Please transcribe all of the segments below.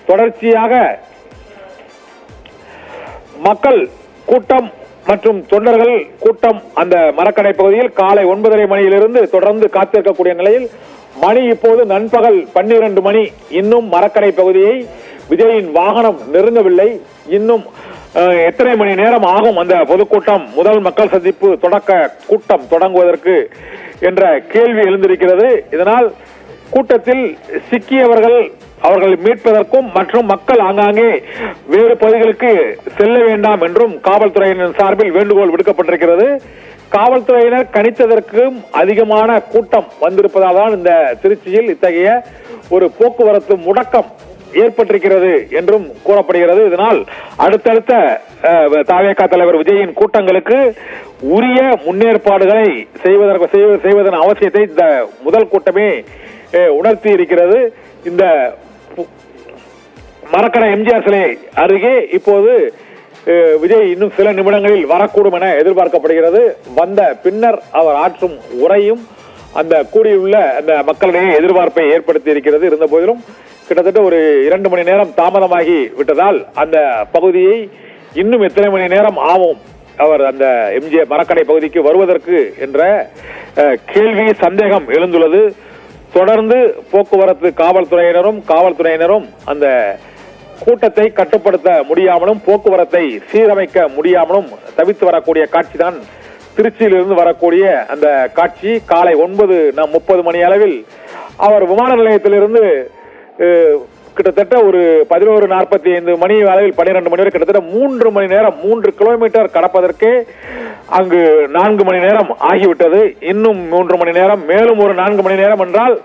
தொடர்ச்சியாக மக்கள் கூட்டம் மற்றும் தொண்டர்கள் கூட்டம் அந்த மரக்கடை பகுதியில் காலை 9:30 மணியிலிருந்து தொடர்ந்து காத்திருக்கக்கூடிய நிலையில் மணி இப்போது நண்பகல் 12 மணி. இன்னும் மரக்கடை பகுதியை விஜயின் வாகனம் நெருங்கவில்லை. இன்னும் எத்தனை மணி நேரம் ஆகும் அந்த பொதுக்கூட்டம், முதல் மக்கள் சந்திப்பு தொடக்க கூட்டம் தொடங்குவதற்கு என்ற கேள்வி எழுந்திருக்கிறது. இதனால் கூட்டத்தில் சிக்கியவர்கள் அவர்களை மீட்பதற்கும் மற்றும் மக்கள் ஆங்காங்கே வேறு பகுதிகளுக்கு செல்ல வேண்டாம் என்றும் காவல்துறையினர் சார்பில் வேண்டுகோள் விடுக்கப்பட்டிருக்கிறது. காவல்துறையினர் கணித்ததற்கும் அதிகமான கூட்டம் வந்திருப்பதால் தான் இந்த திருச்சியில் இத்தகைய ஒரு போக்குவரத்து முடக்கம் ஏற்பட்டிருக்கிறது என்றும் கூறப்படுகிறது. இதனால் அடுத்தடுத்த தவேகா தலைவர் விஜயின் கூட்டங்களுக்கு உரிய முன்னேற்பாடுகளை செய்வதன் அவசியத்தை இந்த முதல் கூட்டமே உணர்த்தி இருக்கிறது. இந்த மரக்கடை எம்ஜிஆர் சிலை அருகே இப்போது விஜய் இன்னும் சில நிமிடங்களில் வரக்கூடும் என எதிர்பார்க்கப்படுகிறது. வந்த பின்னர் அவர் ஆற்றும் உரையும் அந்த கூடியுள்ள அந்த மக்களிடையே எதிர்பார்ப்பை ஏற்படுத்தி இருக்கிறது. இருந்த போதிலும் கிட்டத்தட்ட ஒரு 2 மணி நேரம் தாமதமாகி விட்டதால் அந்த பகுதியை இன்னும் எத்தனை மணி நேரம் ஆகும் அவர் அந்த எம்ஜிஆர் மரக்கடை பகுதிக்கு வருவதற்கு என்ற கேள்வி சந்தேகம் எழுந்துள்ளது. தொடர்ந்து போக்குவரத்து காவல்துறையினரும் அந்த கூட்டத்தை கட்டுப்படுத்த முடியாமலும் போக்குவரத்தை சீரமைக்க முடியாமலும் தவித்து வரக்கூடிய காட்சி தான் திருச்சியிலிருந்து வரக்கூடிய அந்த காட்சி. காலை 9:30 மணி அளவில் அவர் விமான நிலையத்திலிருந்து கிட்டத்தட்ட ஒரு 11:45 மணி அளவில் 12 மணி வரை கிட்டத்தட்ட 3 மணி நேரம் 3 கிலோமீட்டர் கடப்பதற்கே அங்கு 4 மணி நேரம் ஆகிவிட்டது. இன்னும் 3 மணி நேரம், மேலும் ஒரு 4 மணி நேரம் என்றால்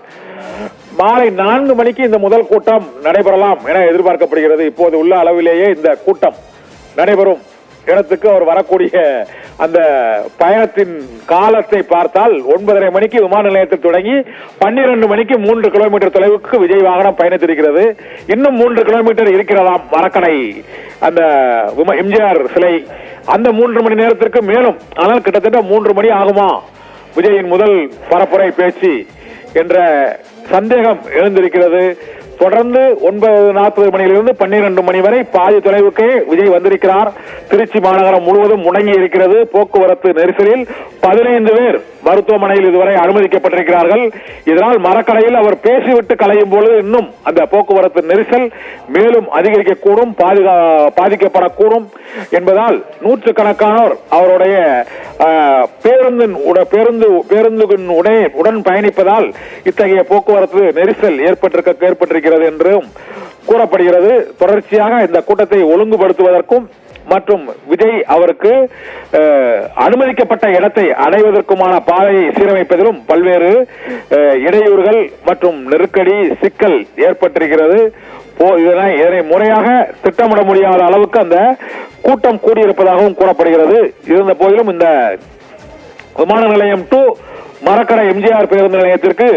மாலை 4 மணிக்கு இந்த முதல் கூட்டம் நடைபெறலாம் என எதிர்பார்க்கப்படுகிறது. இப்போது உள்ள அளவிலேயே இந்த கூட்டம் நடைபெறும் இடத்துக்கு அவர் வரக்கூடிய அந்த பயணத்தின் காலத்தை பார்த்தால் 9:30 மணிக்கு விமான நிலையத்தில் தொடங்கி 12 மணிக்கு 3 கிலோமீட்டர் தொலைவுக்கு விஜய் வாகனம் பயணித்திருக்கிறது. இன்னும் 3 கிலோமீட்டர் இருக்கிறதாம் மரக்கடை அந்த எம்ஜிஆர் சிலை. அந்த 3 மணி நேரத்திற்கு மேலும், ஆனால் கிட்டத்தட்ட 3 மணி ஆகுமா விஜயின் முதல் பரப்புரை பேச்சு என்ற சந்தேகம் எழுந்திருக்கிறது. தொடர்ந்து 9:40 மணியிலிருந்து 12 மணி வரை பாதி தொலைவுக்கே விஜய் வந்திருக்கிறார். திருச்சி மாநகரம் முழுவதும் முடங்கி இருக்கிறது. போக்குவரத்து நெரிசலில் 15 பேர் மருத்துவமனையில் இதுவரை அனுமதிக்கப்பட்டிருக்கிறார்கள். இதனால் மரக்கடையில் அவர் பேசிவிட்டு கலையும் பொழுது இன்னும் அந்த போக்குவரத்து நெரிசல் மேலும் அதிகரிக்கக்கூடும், பாதிக்கப்படக்கூடும் என்பதால் நூற்றுக்கணக்கானோர் அவருடைய உடன் பயணிப்பதால் இத்தகைய போக்குவரத்து நெரிசல் ஏற்பட்டிருக்கிறது என்றும் கூறப்படுகிறது. தொடர்ச்சியாக இந்த கூட்டத்தை ஒழுங்குபடுத்துவதற்கும் மற்றும் விஜய் அவருக்கு அனுமதிக்கப்பட்ட இடத்தை அடைவதற்குமான பாதையை சீரமைப்பதிலும் பல்வேறு இடையூறுகள் மற்றும் நெருக்கடி சிக்கல் ஏற்பட்டிருக்கிறது. இதனை முறையாக திட்டமிட முடியாத அளவுக்கு அந்த கூட்டம் கூடியிருப்பதாகவும் கூறப்படுகிறது. இருந்த போதிலும் இந்த விமான நிலையம் டு மரக்கடை எம்ஜிஆர் பேருந்து நிலையத்திற்கு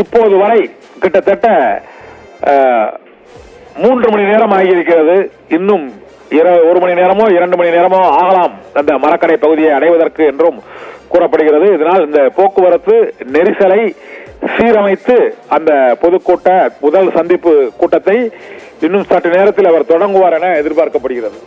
இப்போது வரை கிட்டத்தட்ட 3 மணி நேரம் ஆகியிருக்கிறது. இன்னும் 1 மணி நேரமோ 2 மணி நேரமோ ஆகலாம் அந்த மரக்கடை பகுதியை அடைவதற்கு என்றும் கூறப்படுகிறது. இதனால் இந்த போக்குவரத்து நெரிசலை சீரமைத்து அந்த பொதுக்கூட்ட முதல் சந்திப்பு கூட்டத்தை இன்னும் சற்று நேரத்தில் அவர் தொடங்குவார் என எதிர்பார்க்கப்படுகிறது.